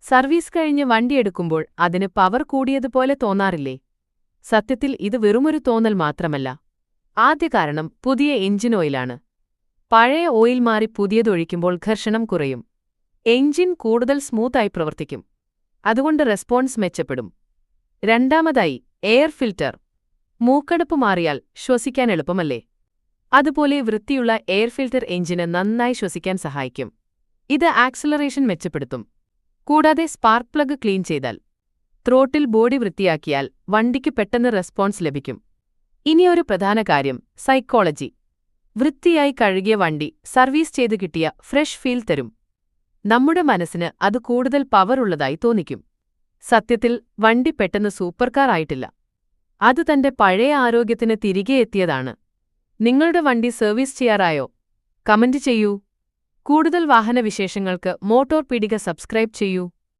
Service കഴിഞ്ഞ് വണ്ടിയെടുക്കുമ്പോൾ അതിന് power കൂടിയതുപോലെ തോന്നാറില്ലേ? സത്യത്തിൽ ഇത് വെറുമൊരു തോന്നൽ മാത്രമല്ല. ആദ്യ കാരണം പുതിയ എഞ്ചിൻ ഓയിലാണ്. പഴയ ഓയിൽ മാറി പുതിയതൊഴിക്കുമ്പോൾ ഘർഷണം കുറയും. എഞ്ചിൻ കൂടുതൽ സ്മൂത്തായി പ്രവർത്തിക്കും. അതുകൊണ്ട് റെസ്പോൺസ് മെച്ചപ്പെടും. രണ്ടാമതായി എയർ ഫിൽറ്റർ. മൂക്കടപ്പ് മാറിയാൽ ശ്വസിക്കാൻ എളുപ്പമല്ലേ? അതുപോലെ വൃത്തിയുള്ള എയർ ഫിൽറ്റർ എഞ്ചിന് നന്നായി ശ്വസിക്കാൻ സഹായിക്കും. ഇത് ആക്സിലറേഷൻ മെച്ചപ്പെടുത്തും. കൂടാതെ സ്പാർക്ക് പ്ലഗ് ക്ലീൻ ചെയ്താൽ, ത്രോട്ടിൽ ബോഡി വൃത്തിയാക്കിയാൽ വണ്ടിക്ക് പെട്ടെന്ന് റെസ്പോൺസ് ലഭിക്കും. ഇനിയൊരു പ്രധാന കാര്യം സൈക്കോളജി. വൃത്തിയായി കഴുകിയ വണ്ടി സർവീസ് ചെയ്ത് കിട്ടിയ ഫ്രഷ് ഫീൽ തരും. നമ്മുടെ മനസ്സിന് അത് കൂടുതൽ പവറുള്ളതായി തോന്നിക്കും. സത്യത്തിൽ വണ്ടി പെട്ടെന്ന് സൂപ്പർ കാർ ആയിട്ടില്ല. അത് തന്റെ പഴയ ആരോഗ്യത്തിന് തിരികെ എത്തിയതാണ്. നിങ്ങളുടെ വണ്ടി സർവീസ് ചെയ്യാറായോ? കമന്റ് ചെയ്യൂ. കൂടുതൽ വാഹനവിശേഷങ്ങൾക്ക് മോട്ടോർ പീടിക സബ്സ്ക്രൈബ് ചെയ്യൂ.